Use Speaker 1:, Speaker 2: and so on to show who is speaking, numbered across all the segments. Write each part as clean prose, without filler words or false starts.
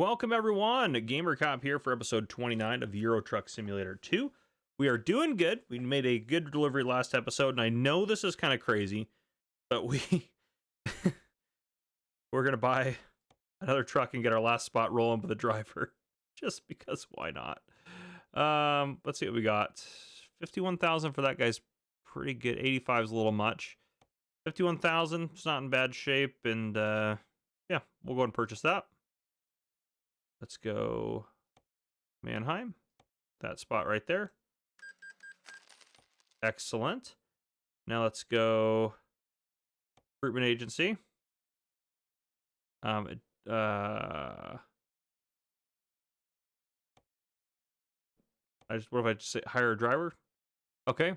Speaker 1: Welcome everyone, Gamer Cop here for episode 29 of Euro Truck Simulator 2. We are doing good. We made a good delivery last episode, and I know this is kind of crazy, but we're gonna buy another truck and get our last spot rolling with a driver, just because why not? Let's see what we got. 51,000 for that guy's pretty good. 85 is a little much. 51,000, it's not in bad shape, and yeah, we'll go ahead and purchase that. Let's go Mannheim. That spot right there. Excellent. Now let's go recruitment agency. What if I just say hire a driver? Okay.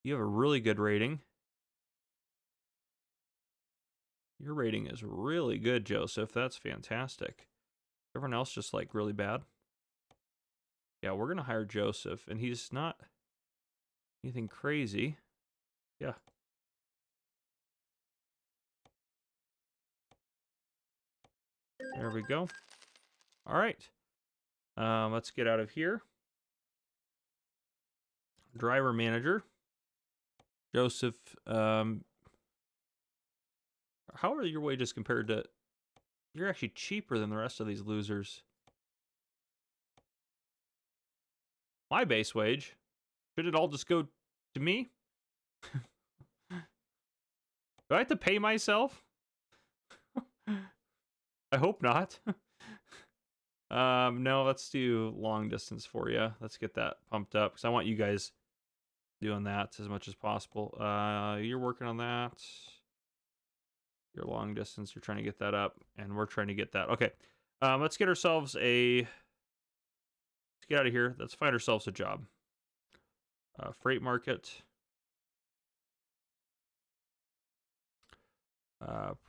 Speaker 1: You have a really good rating. Your rating is really good, Joseph. That's fantastic. Everyone else just like really bad. Yeah, we're gonna hire Joseph, and he's not anything crazy. Yeah. There we go. All right. Let's get out of here. Driver manager. Joseph, how are your wages compared to... You're actually cheaper than the rest of these losers. My base wage? Should it all just go to me? Do I have to pay myself? I hope not. No, let's do long distance for you. Let's get that pumped up, because I want you guys doing that as much as possible. You're working on that. Your long distance, you're trying to get that up, and we're trying to get that. Okay, let's get ourselves a... Let's get out of here. Let's find ourselves a job. Freight market.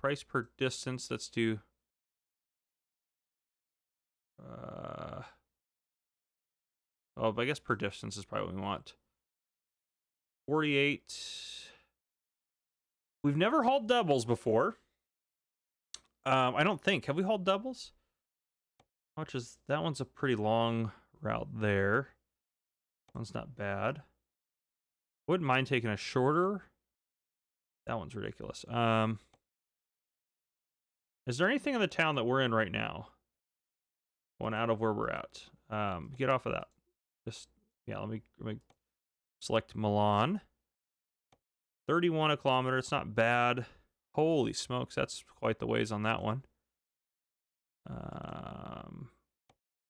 Speaker 1: Price per distance. Let's do... oh, I guess per distance is probably what we want. 48. We've never hauled doubles before. I don't think. Have we hauled doubles? How much is... That one's a pretty long route there. That one's not bad. Wouldn't mind taking a shorter. That one's ridiculous. Is there anything in the town that we're in right now? Going out of where we're at. Get off of that. Just, yeah, let me select Milan. 31 a kilometer. It's not bad. Holy smokes, that's quite the ways on that one. I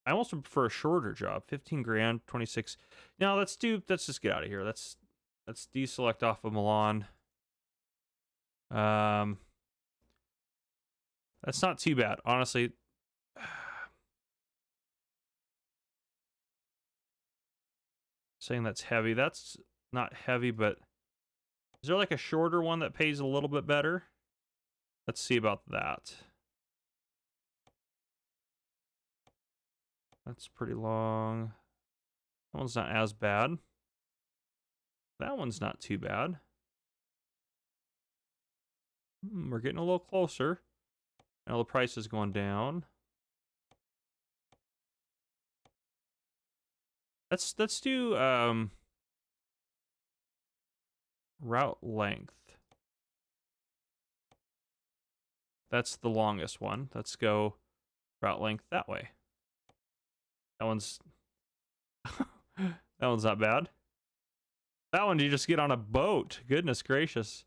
Speaker 1: almost would prefer a shorter job. 15 grand, 26. Now let's just get out of here. Let's deselect off of Milan. That's not too bad, honestly. Saying that's heavy. That's not heavy, but is there like a shorter one that pays a little bit better? Let's see about that. That's pretty long. That one's not as bad. That one's not too bad. We're getting a little closer. Now the price is going down. Let's do route length. That's the longest one. Let's go route length that way. That one's that one's not bad. That one you just get on a boat. Goodness gracious.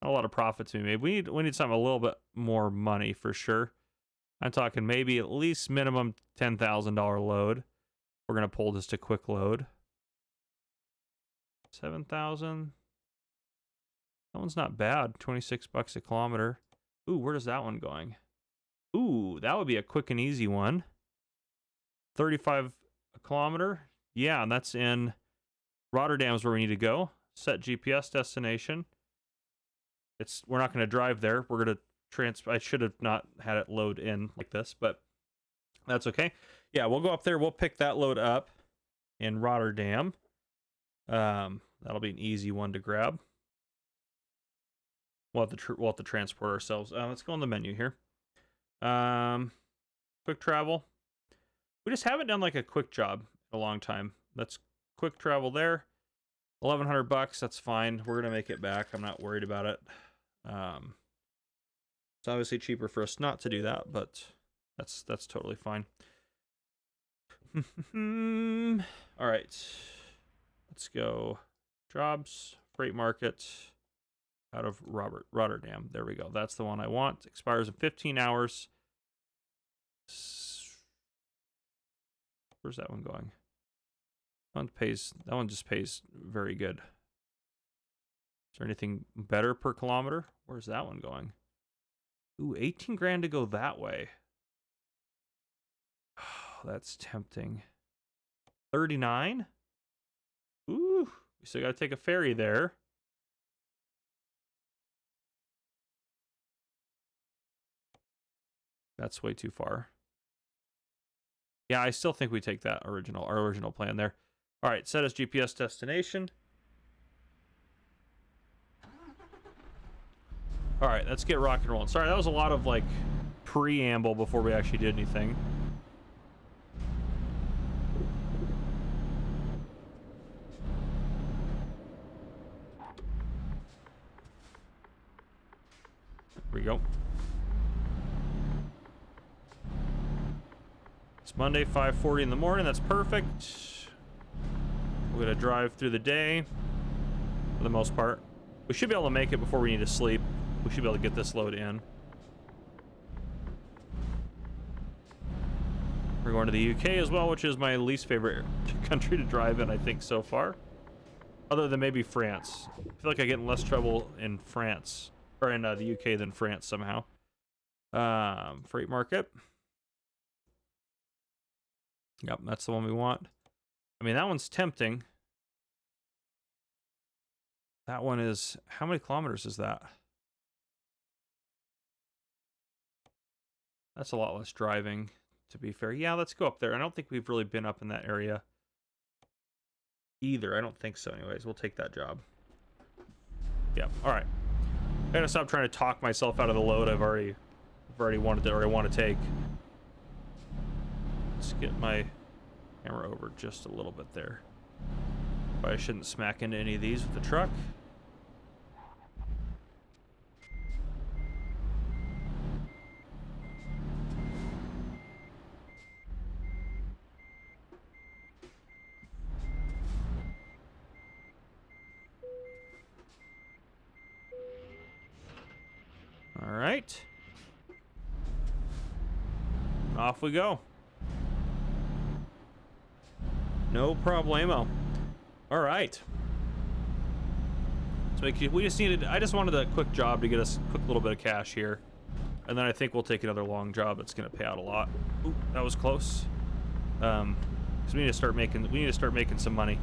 Speaker 1: Not a lot of profit to be made. We need something a little bit more money for sure. I'm talking maybe at least minimum $10,000 load. We're gonna pull just a quick load. 7,000. That one's not bad. 26 bucks a kilometer. Ooh, where does that one going? Ooh, that would be a quick and easy one. 35 a kilometer. Yeah, and that's in Rotterdam is where we need to go. Set GPS destination. We're not going to drive there. We're going to transfer. I should have not had it load in like this, but that's okay. Yeah, we'll go up there. We'll pick that load up in Rotterdam. That'll be an easy one to grab. We'll have to transport ourselves. Let's go on the menu here. Quick travel. We just haven't done like a quick job in a long time. Let's quick travel there. $1,100. That's fine. We're gonna make it back. I'm not worried about it. It's obviously cheaper for us not to do that, but that's totally fine. All right. Let's go. Jobs, freight market, out of Rotterdam. There we go. That's the one I want. Expires in 15 hours. Where's that one going? That one just pays very good. Is there anything better per kilometer? Where's that one going? Ooh, 18 grand to go that way. Oh, that's tempting. 39? Ooh, we still got to take a ferry there. That's way too far. Yeah, I still think we take that our original plan there. All right, set as GPS destination. All right, let's get rock and rolling. Sorry, that was a lot of like preamble before we actually did anything. There we go. It's Monday, 5:40 in the morning. That's perfect. We're gonna drive through the day for the most part. We should be able to make it before we need to sleep. We should be able to get this load in. We're going to the UK as well, which is my least favorite country to drive in, I think, so far. Other than maybe France. I feel like I get in less trouble in France, or in the UK than France somehow. Freight market. Yep, that's the one we want. I mean, that one's tempting. That one is... How many kilometers is that? That's a lot less driving, to be fair. Yeah, let's go up there. I don't think we've really been up in that area either. I don't think so anyways. We'll take that job. Yeah, all right. I gotta stop trying to talk myself out of the load I've already wanted to, or I want to take. Let's get my camera over just a little bit there. Probably shouldn't smack into any of these with the truck. All right. Off we go. No problemo. All right. So I just wanted a quick job to get us a quick little bit of cash here. And then I think we'll take another long job that's going to pay out a lot. Ooh, that was close. Because we need to start making some money.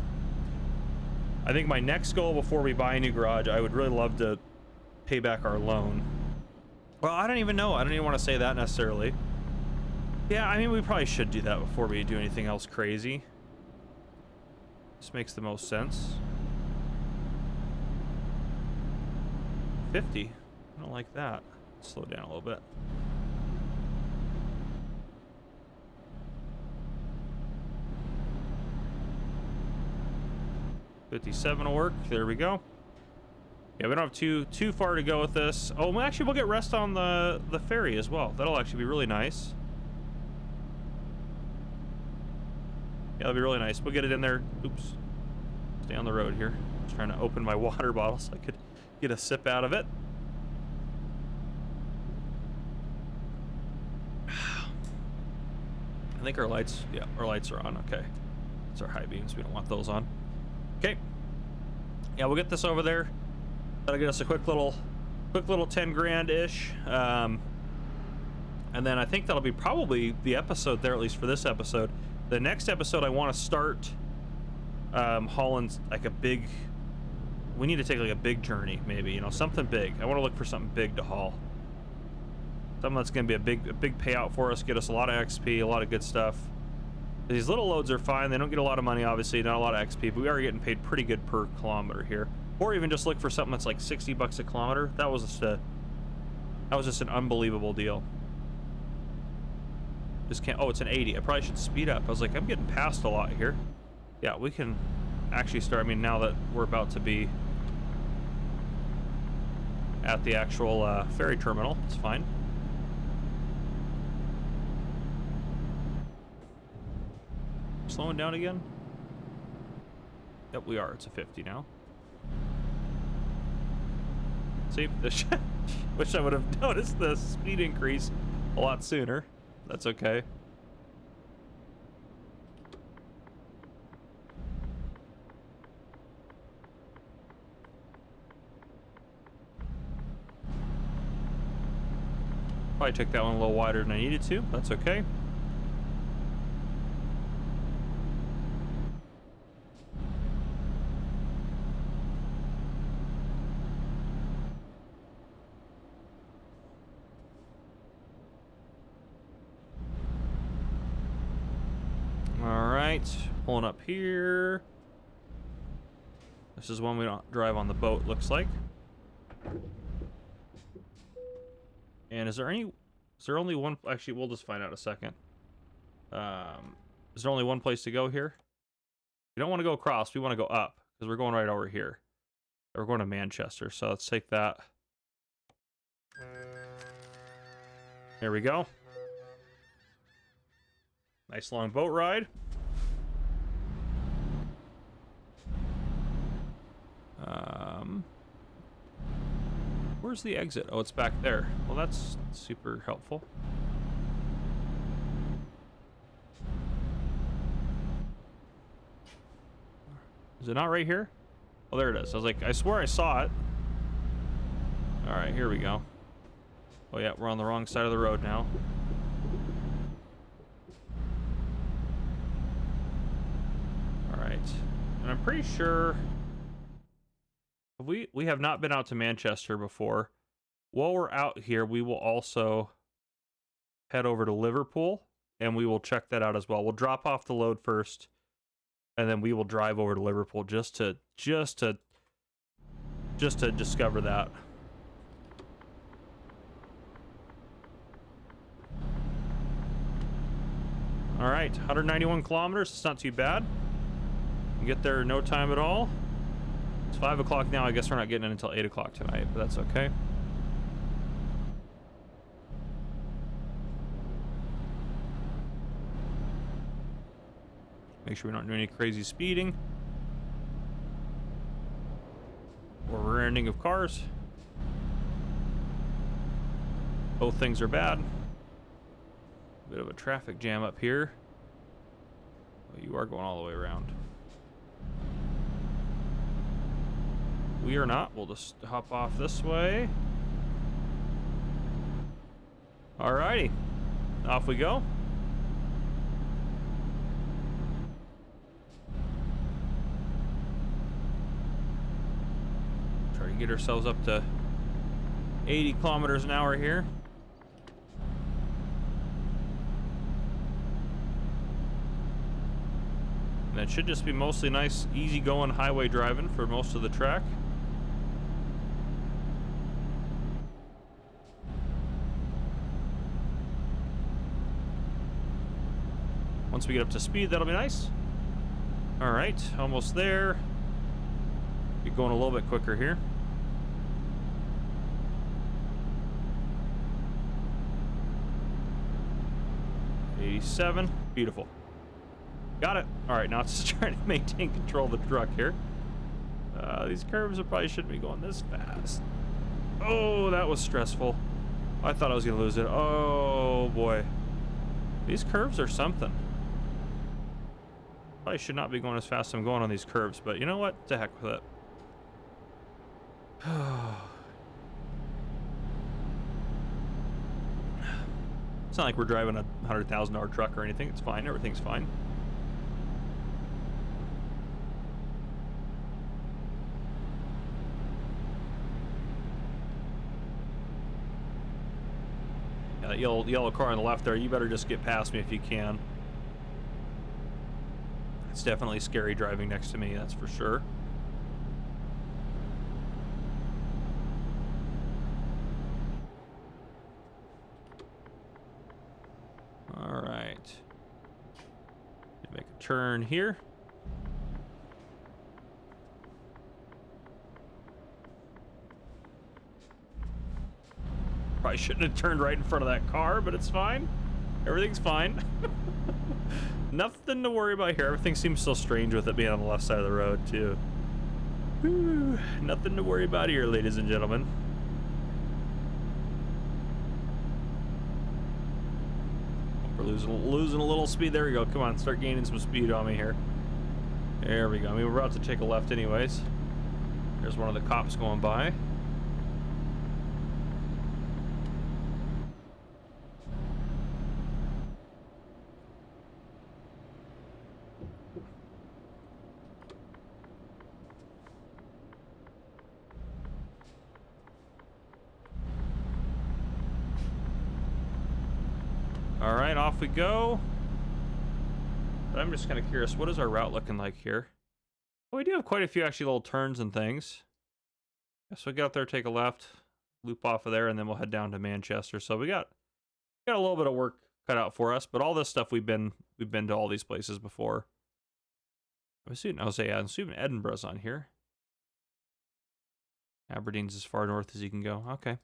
Speaker 1: I think my next goal before we buy a new garage, I would really love to pay back our loan. Well, I don't even know. I don't even want to say that necessarily. Yeah, I mean, we probably should do that before we do anything else crazy. This makes the most sense. 50. I don't like that. Slow down a little bit. $57 will work. There we go. Yeah, we don't have too far to go with this. Oh, well, actually, we'll get rest on the ferry as well. That'll actually be really nice. Yeah, that'll be really nice. We'll get it in there. Oops. Stay on the road here. Just trying to open my water bottle so I could get a sip out of it. I think our lights are on. Okay. It's our high beams. We don't want those on. Okay. Yeah, we'll get this over there. That'll get us a quick little 10 grand-ish. And then I think that'll be probably the episode there, at least for this episode. The next episode, I want to start hauling like a big... We need to take like a big journey, maybe, you know, something big. I want to look for something big to haul. Something that's going to be a big payout for us, get us a lot of XP, a lot of good stuff. These little loads are fine. They don't get a lot of money, obviously, not a lot of XP, but we are getting paid pretty good per kilometer here. Or even just look for something that's like 60 bucks a kilometer. That was just an unbelievable deal. Just can't. Oh, it's an 80. I probably should speed up. I was like, I'm getting past a lot here. Yeah, we can actually start. I mean, now that we're about to be at the actual ferry terminal, it's fine. Slowing down again? Yep, we are. It's a 50 now. See, wish I would have noticed the speed increase a lot sooner. That's okay. Probably took that one a little wider than I needed to. That's okay. Pulling up here. This is one we don't drive on the boat, looks like. And is there only one? Actually, we'll just find out in a second. Is there only one place to go here? We don't want to go across. We want to go up because we're going right over here. We're going to Manchester, so let's take that. There we go. Nice long boat ride. Where's the exit? Oh, it's back there. Well, that's super helpful. Is it not right here? Oh, there it is. I was like, I swear I saw it. All right, here we go. Oh yeah, we're on the wrong side of the road now. All right, and I'm pretty sure we have not been out to Manchester before. While we're out here, we will also head over to Liverpool, and we will check that out as well. We'll drop off the load first, and then we will drive over to Liverpool just to discover that. All right, 191 kilometers. It's not too bad. You get there in no time at all. It's 5 o'clock now. I guess we're not getting in until 8 o'clock tonight, but that's okay. Make sure we don't do any crazy speeding or rear-ending of cars. Both things are bad. Bit of a traffic jam up here. Well, you are going all the way around. We are not. We'll just hop off this way. Alrighty. Off we go. Try to get ourselves up to 80 kilometers an hour here. And it should just be mostly nice, easy-going highway driving for most of the track. Once we get up to speed, that'll be nice. All right, almost there. Be going a little bit quicker here. '87, beautiful. Got it. All right, now it's just trying to maintain control of the truck here. These curves probably shouldn't be going this fast. Oh, that was stressful. I thought I was gonna lose it. Oh boy, these curves are something. Probably should not be going as fast as I'm going on these curves, but you know what? To heck with it. It's not like we're driving a $100,000 truck or anything. It's fine. Everything's fine. Yeah, that yellow car on the left there, you better just get past me if you can. It's definitely scary driving next to me, that's for sure. All right. turn here. Probably shouldn't have turned right in front of that car, but it's fine. Everything's fine. Nothing to worry about here. Everything seems so strange with it being on the left side of the road, too. Whew. Nothing to worry about here, ladies and gentlemen. We're losing a little speed. There we go. Come on, start gaining some speed on me here. There we go. I mean, we're about to take a left anyways. There's one of the cops going by. All right, off we go. But I'm just kind of curious, what is our route looking like here? Well, we do have quite a few actually little turns and things. So we'll get out there, take a left, loop off of there, and then we'll head down to Manchester. So we got a little bit of work cut out for us, but all this stuff we've been to all these places before. I'm assuming Edinburgh's on here. Aberdeen's as far north as you can go. Okay.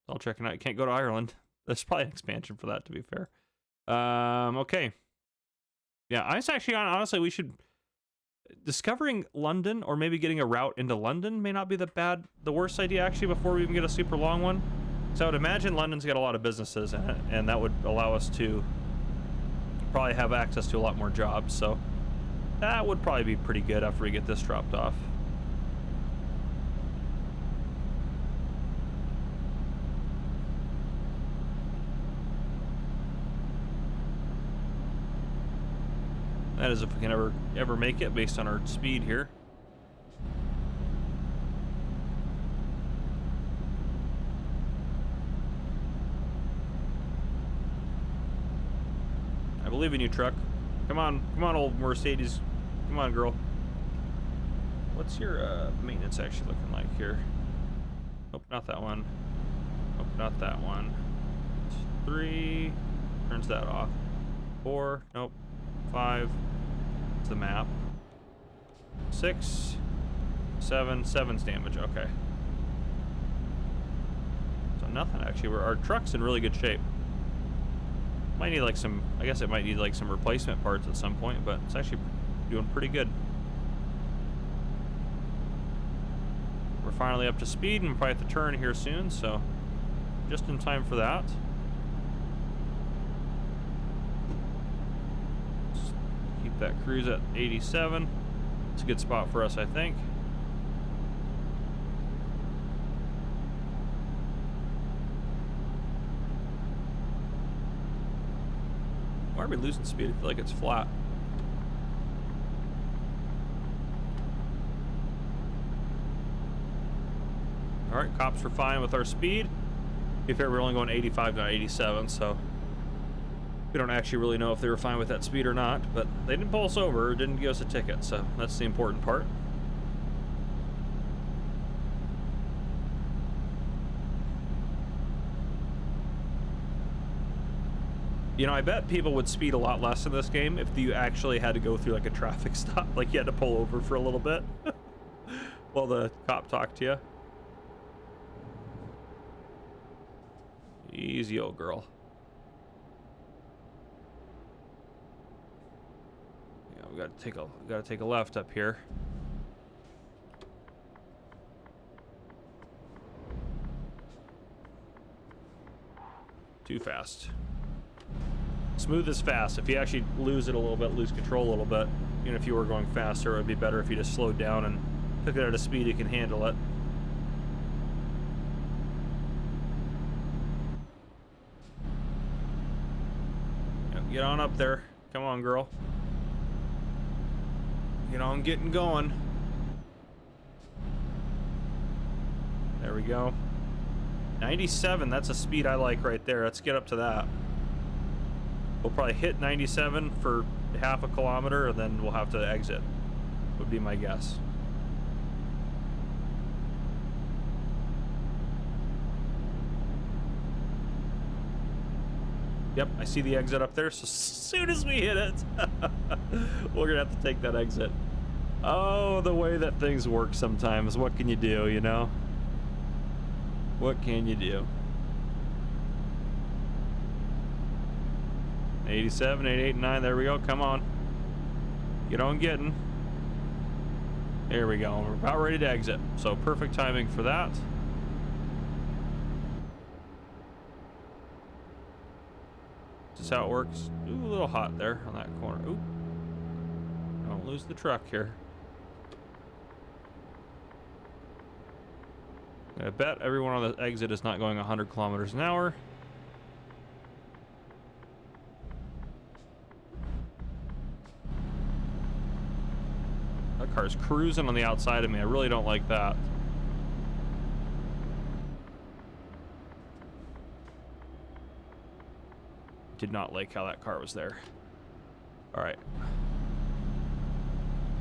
Speaker 1: I'll check it out. You can't go to Ireland. There's probably an expansion for that, to be fair. Okay. Yeah, honestly, we should... Discovering London, or maybe getting a route into London, may not be the worst idea, actually, before we even get a super long one. So I would imagine London's got a lot of businesses in it, and that would allow us to probably have access to a lot more jobs. So that would probably be pretty good after we get this dropped off. That is if we can ever make it based on our speed here. I believe in you, truck. Come on, old Mercedes. Come on, girl. What's your maintenance actually looking like here? Nope, not that one. Nope, not that one. 3, turns that off. 4, nope. 5. The map. 6, 7, 7's damage. Okay. So nothing actually. Our truck's in really good shape. Might need like some. I guess it might need like some replacement parts at some point, but it's actually doing pretty good. We're finally up to speed, and we'll probably have to turn here soon. So just in time for that. That cruise at 87. It's a good spot for us, I think. Why are we losing speed? I feel like it's flat. All right, cops are fine with our speed. To be fair, we're only going 85, not 87, so we don't actually really know if they were fine with that speed or not, but they didn't pull us over or didn't give us a ticket, so that's the important part. You know, I bet people would speed a lot less in this game if you actually had to go through like a traffic stop, like you had to pull over for a little bit while the cop talked to you. Easy, old girl. We gotta take a left up here. Too fast. Smooth is fast. If you actually lose it a little bit, lose control a little bit, even if you were going faster, it would be better if you just slowed down and took it at a speed you can handle it. Get on up there. Come on, girl. Get on getting going. There we go. 97, that's a speed I like right there. Let's get up to that. We'll probably hit 97 for half a kilometer, and then we'll have to exit, would be my guess. Yep, I see the exit up there, so as soon as we hit it, we're gonna have to take that exit. Oh, the way that things work sometimes. What can you do, you know? What can you do? 87, 88, 9, there we go, come on. Get on getting. There we go, we're about ready to exit. So perfect timing for that. This is how it works. Ooh, a little hot there on that corner. Ooh. Don't lose the truck here. I bet everyone on the exit is not going 100 kilometers an hour. That car's cruising on the outside of me. I really don't like that. Did not like how that car was there. All right.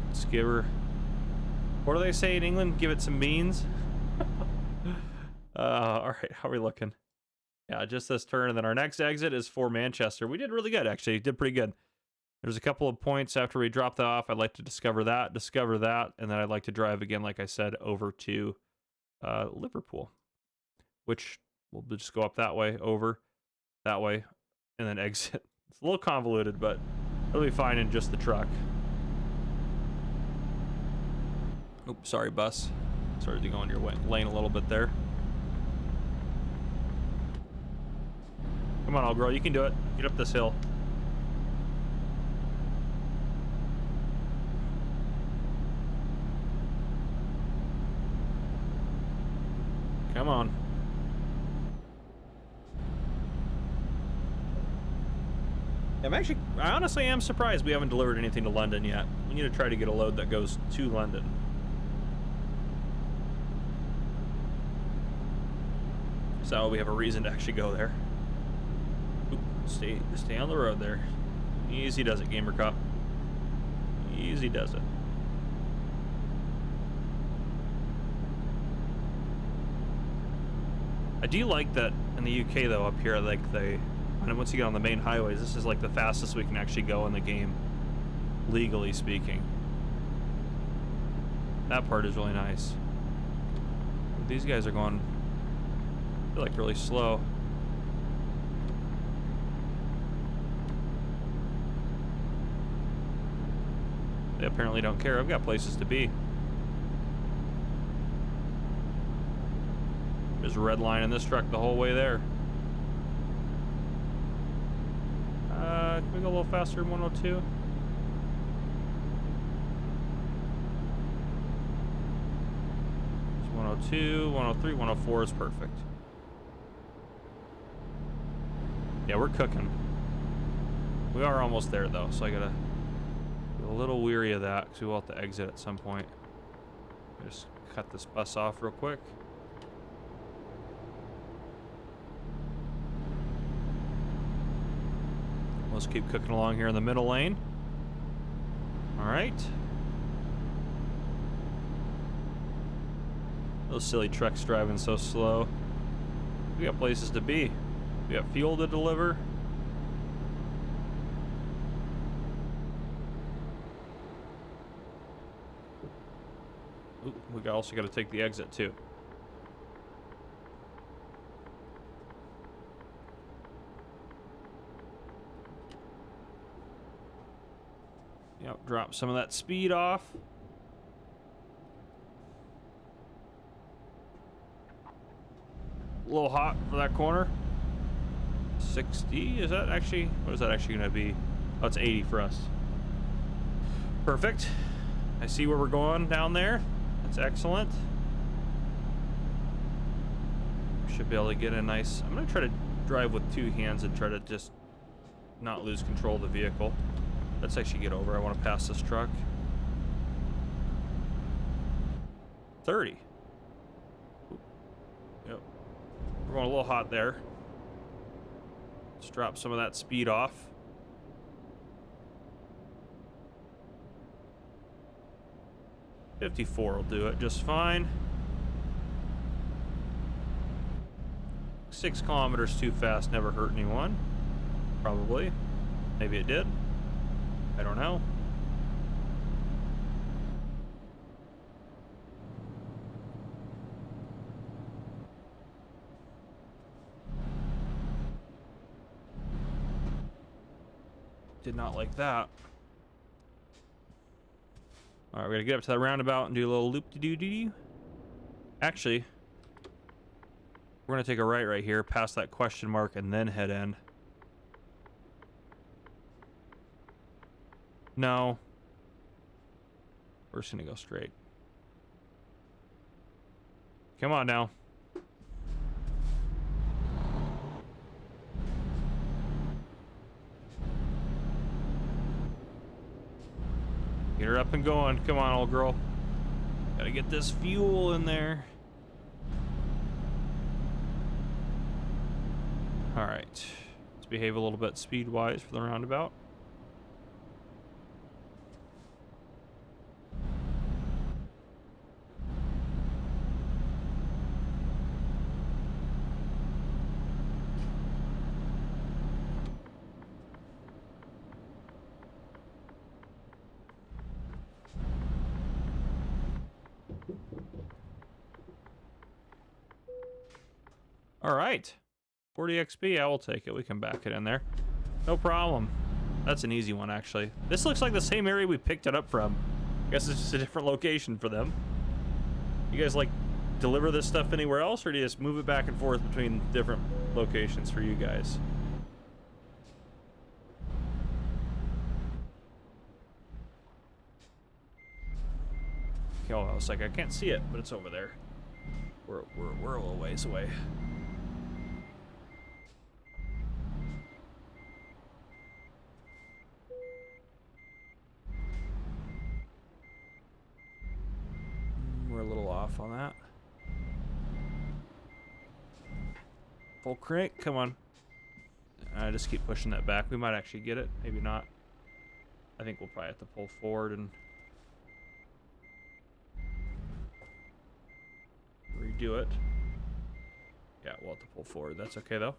Speaker 1: Let's give her... What do they say in England? Give it some beans? All right, how are we looking? Yeah, just this turn, and then our next exit is for Manchester. We did really good, actually. Did pretty good. There's a couple of points after we dropped that off. I'd like to discover that, and then I'd like to drive again, like I said, over to Liverpool, which we'll just go up that way, over that way, and then exit. It's a little convoluted, but it'll be fine in just the truck. Oops, sorry, bus. Started to go in your lane a little bit there. Come on, old girl, you can do it. Get up this hill. Come on. I honestly am surprised we haven't delivered anything to London yet. We need to try to get a load that goes to London. So we have a reason to actually go there. Oop, stay on the road there. Easy does it, Gamer Cup. Easy does it. I do like that in the UK though, up here, like once you get on the main highways, this is like the fastest we can actually go in the game, legally speaking. That part is really nice. These guys are going, I feel like, really slow. They apparently don't care. I've got places to be. There's a red line in this truck the whole way there. Can we go a little faster than 102? It's 102, 103, 104 is perfect. Yeah, we're cooking. We are almost there though, so I gotta be a little weary of that because we will have to exit at some point. Just cut this bus off real quick. Let's keep cooking along here in the middle lane. All right. Those silly trucks driving so slow. We got places to be. We got fuel to deliver. Ooh, we also got to take the exit too. Yep, drop some of that speed off. A little hot for that corner. 60, is that actually, what is that actually going to be? Oh, it's 80 for us. Perfect. I see where we're going down there. That's excellent. Should be able to get a nice, I'm going to try to drive with two hands and try to just not lose control of the vehicle. Let's actually get over. I want to pass this truck. 30. Yep. We're going a little hot there. Let's drop some of that speed off. $54 will do it just fine. 6 kilometers too fast never hurt anyone. Probably. Maybe it did. I don't know. Did not like that. All right, we're gonna get up to that roundabout and do a little loop-de-doo-doo. Actually, we're gonna take a right here, past that question mark, and then head in. No. We're just gonna go straight. Come on now. Get her up and going. Come on, old girl. Gotta get this fuel in there. All right. Let's behave a little bit speed-wise for the roundabout. All right. 40 XP, I will take it. We can back it in there. No problem. That's an easy one, actually. This looks like the same area we picked it up from. I guess it's just a different location for them. You guys, like, deliver this stuff anywhere else, or do you just move it back and forth between different locations for you guys? Okay, oh, I was like, I can't see it, but it's over there. We're a little ways away. We're a little off on that. Full crank, come on. I just keep pushing that back. We might actually get it, maybe not. I think we'll probably have to pull forward and redo it. Yeah, we'll have to pull forward. That's okay though.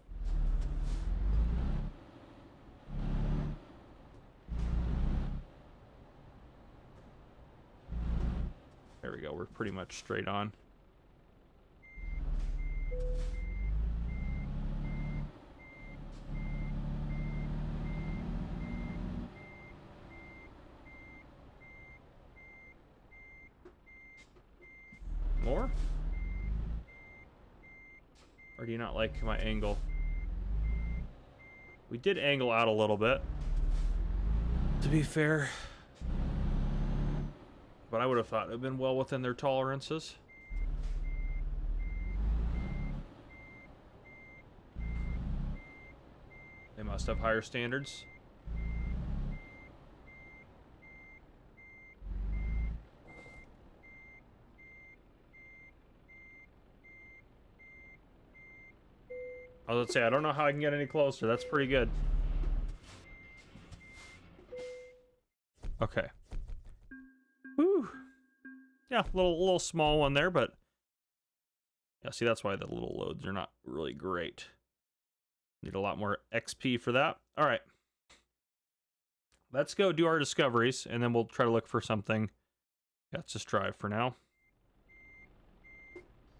Speaker 1: There we go. We're pretty much straight on. More? Or do you not like my angle? We did angle out a little bit, to be fair. But I would have thought it would have been well within their tolerances. They must have higher standards. I was going to say, I don't know how I can get any closer. That's pretty good. Okay. Whew. Yeah, little small one there, but yeah, see, that's why the little loads are not really great. Need a lot more XP for that. All right. Let's go do our discoveries, and then we'll try to look for something. Yeah, let's just drive for now.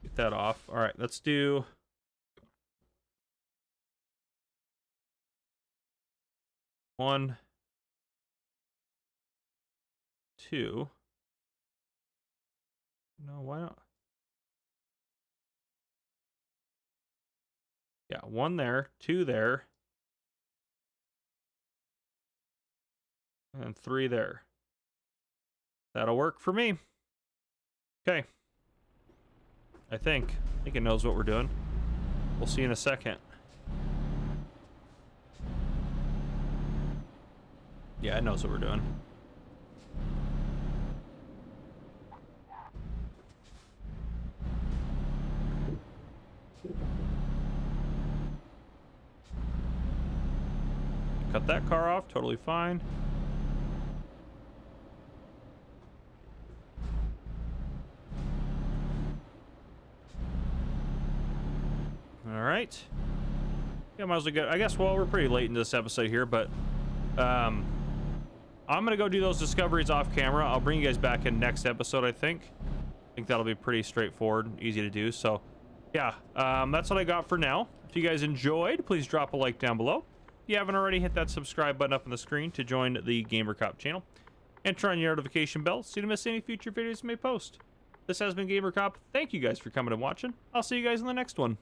Speaker 1: Get that off. All right, let's do... One, two. No, why not? Yeah, one there, two there, and three there. That'll work for me. Okay. I think it knows what we're doing. We'll see in a second. Yeah, it knows what we're doing. Cut that car off, totally fine. All right. Yeah, might as well go. I guess, well, we're pretty late in this episode here, but I'm going to go do those discoveries off camera. I'll bring you guys back in next episode, I think. I think that'll be pretty straightforward, easy to do. So, yeah, that's what I got for now. If you guys enjoyed, please drop a like down below. If you haven't already, hit that subscribe button up on the screen to join the Gamer Cop channel. And turn on your notification bell so you don't miss any future videos I may post. This has been Gamer Cop. Thank you guys for coming and watching. I'll see you guys in the next one.